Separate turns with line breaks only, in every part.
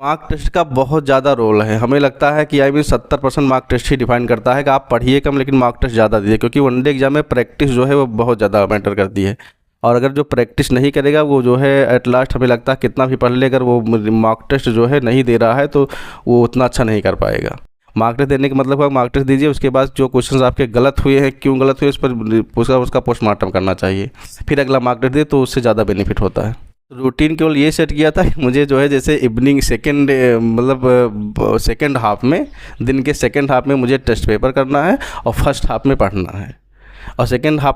Mark test का बहुत ज़्यादा रोल है। हमें लगता है कि 70% मार्क टेस्ट ही डिफाइन करता है कि आप पढ़िए कम लेकिन मार्क टेस्ट ज़्यादा दीजिए, क्योंकि वनडे एग्जाम में प्रैक्टिस जो है वो बहुत ज़्यादा मैटर करती है। और अगर जो प्रैक्टिस नहीं करेगा वो जो है एट लास्ट हमें लगता है कितना भी पढ़ ले, अगर वो मार्क टेस्ट जो है नहीं दे रहा है तो वो उतना अच्छा नहीं कर पाएगा। मार्क टेस्ट देने का मतलब है मार्क टेस्ट दीजिए, उसके बाद जो क्वेश्चंस आपके गलत हुए हैं, क्यों गलत हुए, उस पर उसका पोस्टमार्टम करना चाहिए, फिर अगला मार्क टेस्ट दे तो उससे ज़्यादा बेनिफिट होता है। रूटीन केवल ये सेट किया था कि मुझे जो है जैसे इवनिंग सेकेंड हाफ में, दिन के सेकेंड हाफ में मुझे टेस्ट पेपर करना है और फर्स्ट हाफ में पढ़ना है। और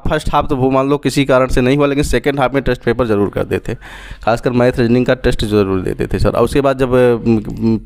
फर्स्ट हाफ तो वो मान लो किसी कारण से नहीं हुआ, लेकिन सेकेंड हाफ में टेस्ट पेपर ज़रूर करते थे, खासकर मैथ रीजनिंग का टेस्ट ज़रूर देते थे सर। और उसके बाद जब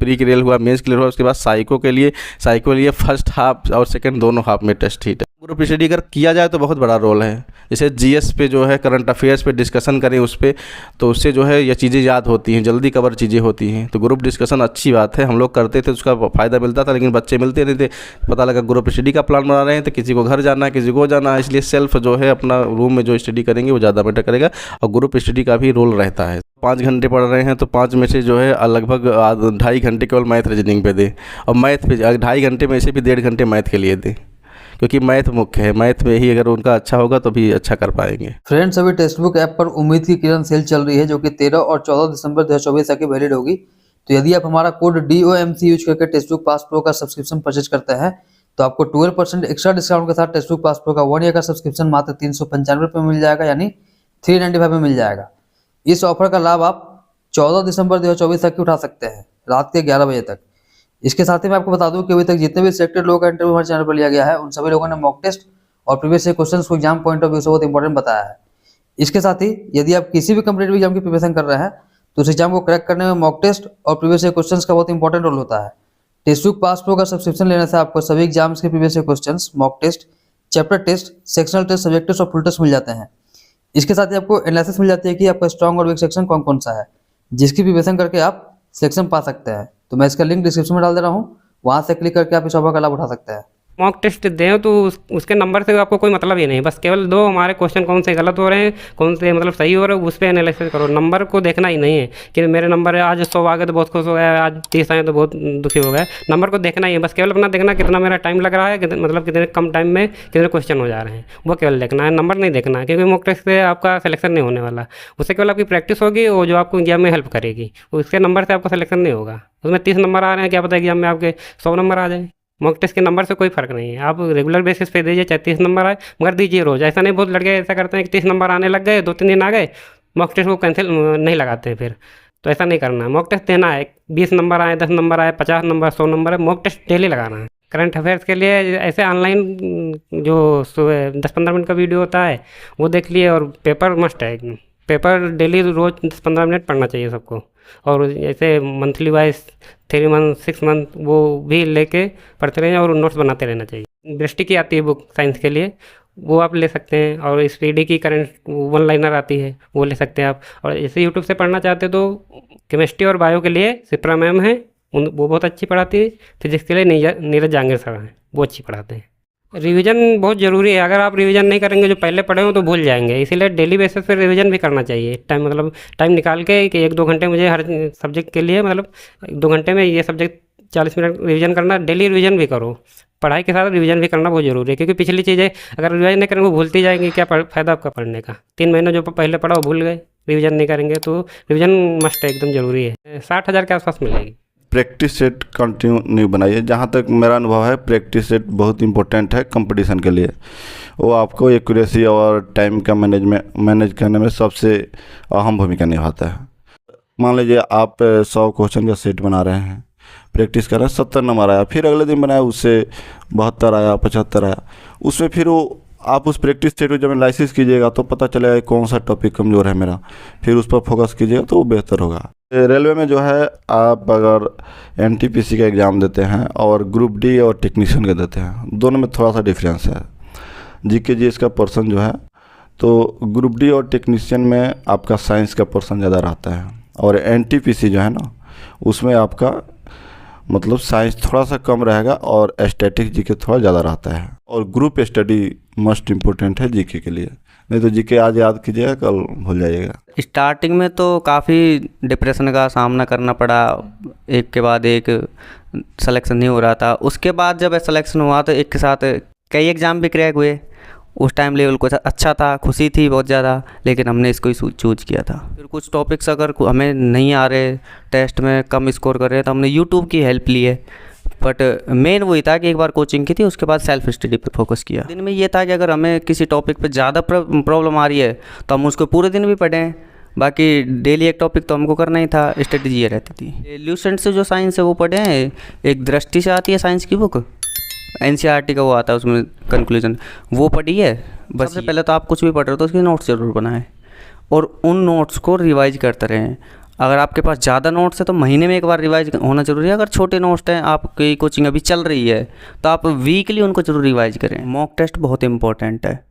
प्री क्लियर हुआ, मेंस क्लियर हुआ, उसके बाद साइको के लिए फर्स्ट हाफ और सेकेंड दोनों हाफ में टेस्ट ही। ग्रुप स्टडी अगर किया जाए तो बहुत बड़ा रोल है। जैसे जीएस पे जो है करंट अफेयर्स पे डिस्कशन करें उस पर, तो उससे जो है ये चीज़ें याद होती हैं, जल्दी कवर चीज़ें होती हैं। तो ग्रुप डिस्कशन अच्छी बात है, हम लोग करते थे, उसका फ़ायदा मिलता था, लेकिन बच्चे मिलते नहीं थे। पता लगा ग्रुप स्टडी का प्लान बना रहे हैं तो किसी को घर जाना है, किसी को जाना है, इसलिए सेल्फ जो है अपना रूम में जो स्टडी करेंगे वो ज़्यादा बेटर करेगा। और ग्रुप स्टडी का भी रोल रहता है। 5 घंटे पढ़ रहे हैं तो 5 में से जो है लगभग 2.5 घंटे केवल मैथ रीजनिंग पे दें, और मैथ पे 2.5 घंटे में से भी 1.5 घंटे मैथ के लिए दें, क्योंकि मैथ मुख्य है। मैथ में ही अगर उनका अच्छा होगा तो भी अच्छा कर पाएंगे।
फ्रेंड्स, अभी टेक्स्ट बुक ऐप पर उम्मीद की किरण सेल चल रही है, जो कि 13 और 14 दिसंबर 2024 तक वैलिड होगी। तो यदि आप हमारा कोड DOMC यूज करके टेक्स्ट बुक पास प्रो का सब्सक्रिप्शन परचेज करते हैं तो आपको 12% एक्स्ट्रा डिस्काउंट के साथ टेक्स्ट बुक पास प्रो का 1 ईयर का सब्सक्रिप्शन मात्र 395 रुपये में मिल जाएगा, यानी 395 में मिल जाएगा। इस ऑफर का लाभ आप 14 दिसंबर 2024 तक ही उठा सकते हैं, रात के 11 बजे तक। इसके साथ ही मैं आपको बता दूं कि अभी तक जितने भी सिलेक्टेड लोगों का इंटरव्यू हमारे चैनल पर लिया गया है, उन सभी लोगों ने मॉक टेस्ट और प्रीवियस ईयर क्वेश्चंस को एग्जाम पॉइंट ऑफ व्यू से बहुत इंपॉर्टेंट बताया है। इसके साथ ही यदि आप किसी भी कॉम्पिटिटिव एग्जाम की प्रिपरेशन कर रहे हैं तो उस एग्जाम को क्रैक करने में मॉक टेस्ट और प्रीवियस ईयर क्वेश्चंस का बहुत इंपॉर्टेंट रोल होता है। टेक्स्ट बुक पास प्रो का सब्सक्रिप्शन लेने से आपको सभी एग्जाम्स के previous year questions, mock test, chapter test, sectional test, subject test और फुल टेस्ट मिल जाते हैं। इसके साथ ही आपको एनालिसिस मिल जाती है कि आपका स्ट्रॉन्ग और वीक सेक्शन कौन कौन सा है, जिसकी प्रिपरेशन करके आप सिलेक्शन पा सकते हैं। तो मैं इसका लिंक डिस्क्रिप्शन में डाल दे रहा हूँ, वहाँ से क्लिक करके आप इस ऑफर का लाभ उठा सकते हैं।
मॉक टेस्ट दें तो उसके नंबर से आपको कोई मतलब ही नहीं, बस केवल दो हमारे क्वेश्चन कौन से गलत हो रहे हैं, कौन से मतलब सही हो रहे हैं, उस पर एनालिसिस करो। नंबर को देखना ही नहीं है कि मेरे नंबर है आज 100 आ गए तो बहुत खुश हो गया, आज 30 आए तो बहुत दुखी हो गए। नंबर को देखना ही है, बस केवल अपना देखना कितना मेरा टाइम लग रहा है, मतलब कितने कम टाइम में कितने क्वेश्चन हो जा रहे हैं, वो केवल देखना है, नंबर नहीं देखना है। क्योंकि मॉक टेस्ट से आपका सिलेक्शन नहीं होने वाला, उससे केवल आपकी प्रैक्टिस होगी और जो आपको एग्जाम में हेल्प करेगी। उसके नंबर से आपका सिलेक्शन नहीं होगा। उसमें 30 नंबर आ रहे हैं, क्या पता एग्जाम में आपके 100 नंबर आ जाए। मॉक टेस्ट के नंबर से कोई फर्क नहीं है, आप रेगुलर बेसिस पे दीजिए, चाहे 30 नंबर आए, मगर दीजिए रोज़। ऐसा नहीं, बहुत लड़के ऐसा करते हैं कि 30 नंबर आने लग गए, 2-3 दिन आ गए, मॉक टेस्ट को कैंसिल नहीं लगाते हैं फिर। तो ऐसा नहीं करना है, मॉक टेस्ट देना है। 20 नंबर आए, 10 नंबर आए, 50 नंबर, 100 नंबर है, मॉक टेस्ट डेली लगाना है। करंट अफेयर्स के लिए ऐसे ऑनलाइन जो 10-15 मिनट का वीडियो होता है वो देख लिए, और पेपर मस्ट है। पेपर डेली रोज़ 10-15 मिनट पढ़ना चाहिए सबको। और ऐसे मंथली वाइज 3 मंथ 6 मंथ वो भी लेके पढ़ते रहें और नोट्स बनाते रहना चाहिए। दृष्टि की आती है बुक साइंस के लिए, वो आप ले सकते हैं। और स्पीडी की करंट 1 लाइनर आती है, वो ले सकते हैं आप। और ऐसे यूट्यूब से पढ़ना चाहते हो तो केमिस्ट्री और बायो के लिए सिप्रा मैम है, वो बहुत अच्छी पढ़ाती है। फिजिक्स के लिए नीरज जांगीर सर हैं, वो अच्छी पढ़ाते हैं। रिवीजन बहुत ज़रूरी है, अगर आप रिवीजन नहीं करेंगे जो पहले पढ़े हो तो भूल जाएंगे, इसीलिए डेली बेसिस पे रिवीजन भी करना चाहिए। टाइम निकाल के कि 1-2 घंटे मुझे हर सब्जेक्ट के लिए, मतलब 2 घंटे में ये सब्जेक्ट 40 मिनट रिवीजन करना। डेली रिवीजन भी करो, पढ़ाई के साथ रिवीजन भी करना बहुत ज़रूरी है, क्योंकि पिछली चीज़ें अगर रिवीजन नहीं करेंगे वो भूलती जाएंगी। क्या फ़ायदा आपका पढ़ने का? 3 महीने जो पहले पढ़ा वो भूल गए, रिवीजन नहीं करेंगे। तो रिवीजन मस्ट है, एकदम ज़रूरी है। 60,000 के आसपास मिलेगी।
प्रैक्टिस सेट कंटिन्यू नहीं बनाइए। जहाँ तक मेरा अनुभव है, प्रैक्टिस सेट बहुत इंपॉर्टेंट है कंपटीशन के लिए। वो आपको एक्यूरेसी और टाइम का मैनेज करने में सबसे अहम भूमिका निभाता है। मान लीजिए आप 100 क्वेश्चन का सेट बना रहे हैं, प्रैक्टिस कर रहे हैं, 70 नंबर आया, फिर अगले दिन बनाया उससे 72 आया, 75 आया, उसमें फिर वो आप उस प्रैक्टिस सेट को जब एनालिसिस कीजिएगा तो पता चलेगा कौन सा टॉपिक कमज़ोर है मेरा, फिर उस पर फोकस कीजिएगा तो वो बेहतर होगा। रेलवे में जो है, आप अगर NTPC का एग्ज़ाम देते हैं और ग्रुप डी और टेक्नीशियन का देते हैं, दोनों में थोड़ा सा डिफरेंस है। GK का पोर्सन जो है, तो ग्रुप डी और टेक्नीशियन में आपका साइंस का पोर्सन ज़्यादा रहता है, और NTPC जो है ना, उसमें आपका मतलब साइंस थोड़ा सा कम रहेगा और स्टैटिक GK थोड़ा ज़्यादा रहता है। और ग्रुप स्टडी मस्ट इम्पोर्टेंट है GK के लिए। नहीं तो जीके आज याद कीजिएगा, कल भूल जाइएगा।
स्टार्टिंग में तो काफ़ी डिप्रेशन का सामना करना पड़ा, एक के बाद एक सिलेक्शन नहीं हो रहा था। उसके बाद जब सिलेक्शन हुआ तो एक के साथ कई एग्ज़ाम भी क्रैक हुए। उस टाइम लेवल कुछ अच्छा था, खुशी थी बहुत ज़्यादा, लेकिन हमने इसको ही चूज किया था। फिर कुछ टॉपिक्स अगर हमें नहीं आ रहे, टेस्ट में कम स्कोर कर रहे हैं, तो हमने यूट्यूब की हेल्प ली है। बट मेन वही था कि एक बार कोचिंग की थी, उसके बाद सेल्फ स्टडी पे फोकस किया। दिन में ये था कि अगर हमें किसी टॉपिक पे ज़्यादा प्रॉब्लम आ रही है तो हम उसको पूरे दिन भी पढ़ें, बाकी डेली एक टॉपिक तो हमको करना ही था। स्ट्रेटजी ये रहती थी। ल्यूसेंट से जो साइंस है वो पढ़े हैं, एक दृष्टि से आती है साइंस की बुक, NCERT का वो आता है, उसमें कंक्लूजन वो पढ़ी है। बस सबसे पहले तो आप कुछ भी पढ़ रहे हो तो उसके नोट्स ज़रूर बनाएं और उन नोट्स को रिवाइज करते रहें। अगर आपके पास ज़्यादा नोट्स है तो महीने में एक बार रिवाइज होना ज़रूरी है। अगर छोटे नोट्स हैं, आपकी कोचिंग अभी चल रही है, तो आप वीकली उनको जरूर रिवाइज करें। मॉक टेस्ट बहुत इंपॉर्टेंट है।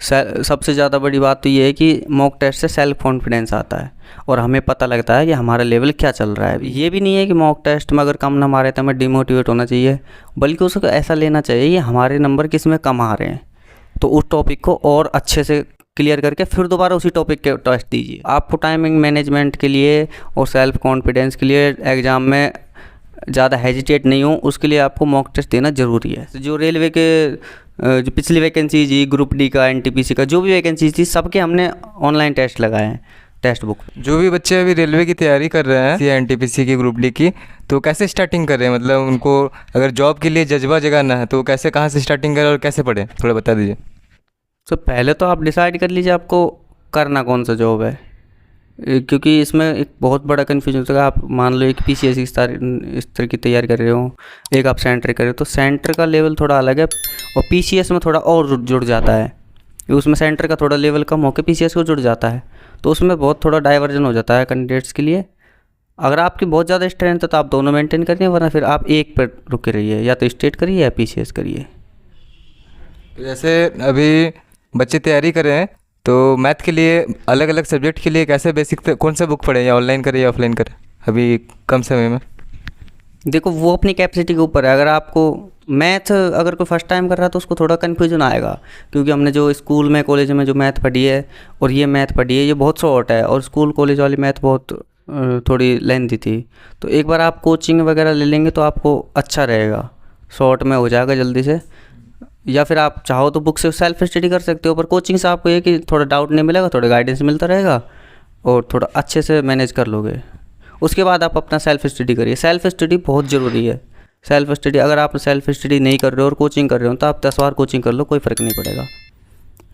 सबसे ज़्यादा बड़ी बात तो ये है कि मॉक टेस्ट से सेल्फ कॉन्फिडेंस आता है और हमें पता लगता है कि हमारा लेवल क्या चल रहा है। ये भी नहीं है कि मॉक टेस्ट में अगर कम नंबर आ रहे तो हमें डिमोटिवेट होना चाहिए, बल्कि उसको ऐसा लेना चाहिए कि हमारे नंबर किस में कम आ रहे हैं, तो उस टॉपिक को और अच्छे से क्लियर करके फिर दोबारा उसी टॉपिक के टेस्ट दीजिए। आपको टाइमिंग मैनेजमेंट के लिए और सेल्फ कॉन्फिडेंस के लिए एग्ज़ाम में ज़्यादा हेजिटेट नहीं हो, उसके लिए आपको मॉक टेस्ट देना ज़रूरी है। जो रेलवे के जो पिछली वैकेंसी जी, ग्रुप डी का, NTPC का, जो भी वैकेंसी थी, सबके हमने ऑनलाइन टेस्ट लगाए हैं टेक्स्ट बुक।
जो भी बच्चे अभी रेलवे की तैयारी कर रहे हैं या NTPC की, ग्रुप डी की, तो कैसे स्टार्टिंग करें? मतलब उनको अगर जॉब के लिए जज्बा जगाना है तो कैसे, कहाँ से स्टार्टिंग करें और कैसे पढ़ें, थोड़ा बता दीजिए।
तो पहले तो आप डिसाइड कर लीजिए आपको करना कौन सा जॉब है, क्योंकि इसमें एक बहुत बड़ा कन्फ्यूजन होता है। आप मान लो एक PCS इस तरह की तैयारी कर रहे हो, एक आप सेंटर कर रहे हो, तो सेंटर का लेवल थोड़ा अलग है और PCS में थोड़ा और जुड़ जाता है। उसमें सेंटर का थोड़ा लेवल कम होकर PCS को जुड़ जाता है, तो उसमें बहुत थोड़ा डाइवर्जन हो जाता है कैंडिडेट्स के लिए। अगर आपकी बहुत ज़्यादा स्ट्रेंथ है तो आप दोनों मेंटेन करिए, वरना फिर आप एक पर रुके रहिए, या तो स्टेट करिए या PCS करिए।
जैसे अभी बच्चे तैयारी कर रहे हैं तो मैथ के लिए अलग अलग सब्जेक्ट के लिए कैसे बेसिक कौन सा बुक पढ़ें, या ऑनलाइन करें या ऑफलाइन करें अभी कम समय में?
देखो वो अपनी कैपेसिटी के ऊपर है। अगर आपको मैथ अगर कोई फर्स्ट टाइम कर रहा है तो उसको थोड़ा कन्फ्यूजन आएगा, क्योंकि हमने जो स्कूल में, कॉलेज में जो मैथ पढ़ी है और ये मैथ पढ़ी है, ये बहुत शॉर्ट है, और स्कूल कॉलेज वाली मैथ बहुत थोड़ी लेंथी थी। तो एक बार आप कोचिंग वगैरह ले लेंगे तो आपको अच्छा रहेगा, शॉर्ट में हो जाएगा जल्दी से। या फिर आप चाहो तो बुक से सेल्फ स्टडी कर सकते हो, पर कोचिंग से आपको ये कि थोड़ा डाउट नहीं मिलेगा, थोड़ा गाइडेंस मिलता रहेगा और थोड़ा अच्छे से मैनेज कर लोगे। उसके बाद आप अपना सेल्फ स्टडी करिए। सेल्फ स्टडी बहुत ज़रूरी है। सेल्फ स्टडी अगर आप सेल्फ स्टडी नहीं कर रहे हो और कोचिंग कर रहे हो तो आप 10 बार कोचिंग कर लो, कोई फ़र्क नहीं पड़ेगा।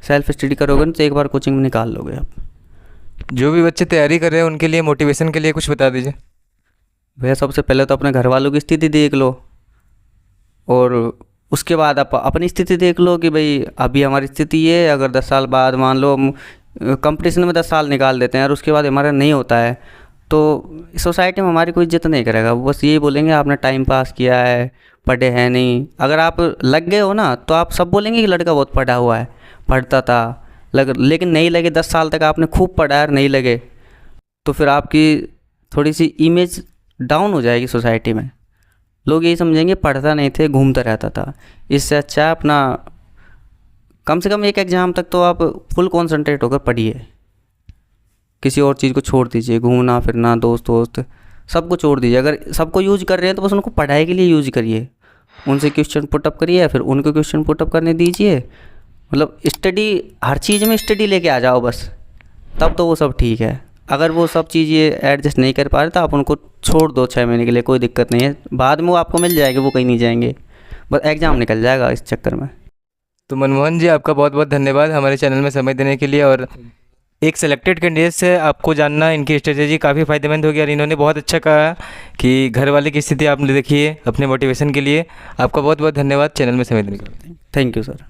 सेल्फ स्टडी करोगे ना तो एक बार कोचिंग में निकाल लोगे आप।
जो भी बच्चे तैयारी कर रहे हैं उनके लिए मोटिवेशन के लिए कुछ बता दीजिए।
भैया सबसे पहले तो अपने घर वालों की स्थिति देख लो, और उसके बाद आप अपनी स्थिति देख लो कि भाई अभी हमारी स्थिति ये, अगर 10 साल बाद मान लो हम कंपटीशन में 10 साल निकाल देते हैं और उसके बाद हमारा नहीं होता है, तो सोसाइटी में हमारी कोई इज्जत नहीं करेगा। वो बस यही बोलेंगे आपने टाइम पास किया है, पढ़े हैं नहीं। अगर आप लग गए हो ना तो आप सब बोलेंगे कि लड़का बहुत पढ़ा हुआ है, पढ़ता था, लेकिन नहीं लगे, 10 साल तक आपने खूब पढ़ा है और नहीं लगे, तो फिर आपकी थोड़ी सी इमेज डाउन हो जाएगी सोसाइटी में। लोग यही समझेंगे पढ़ता नहीं थे, घूमता रहता था। इससे अच्छा अपना कम से कम एक एग्ज़ाम तक तो आप फुल कंसंट्रेट होकर पढ़िए, किसी और चीज़ को छोड़ दीजिए, घूमना फिरना, दोस्त सबको छोड़ दीजिए। अगर सबको यूज कर रहे हैं तो बस उनको पढ़ाई के लिए यूज करिए, उनसे क्वेश्चन पुटअप करिए या फिर उनको क्वेश्चन पुटअप करने दीजिए। मतलब स्टडी, हर चीज़ में स्टडी लेके आ जाओ बस, तब तो वो सब ठीक है। अगर वो सब चीज़ ये एडजस्ट नहीं कर पा रहे तो आप उनको छोड़ दो 6 महीने के लिए, कोई दिक्कत नहीं है। बाद में वो आपको मिल जाएगा, वो कहीं नहीं जाएंगे, बस एग्ज़ाम निकल जाएगा इस चक्कर में।
तो मनमोहन जी, आपका बहुत बहुत धन्यवाद हमारे चैनल में समय देने के लिए। और एक सेलेक्टेड कैंडिडेट से आपको जानना, इनकी स्ट्रेटेजी काफ़ी फ़ायदेमंद होगी। और इन्होंने बहुत अच्छा कहा कि घर वाले की स्थिति आपने देखी है अपने मोटिवेशन के लिए। आपका बहुत बहुत धन्यवाद चैनल में समय देने के लिए।
Thank you sir.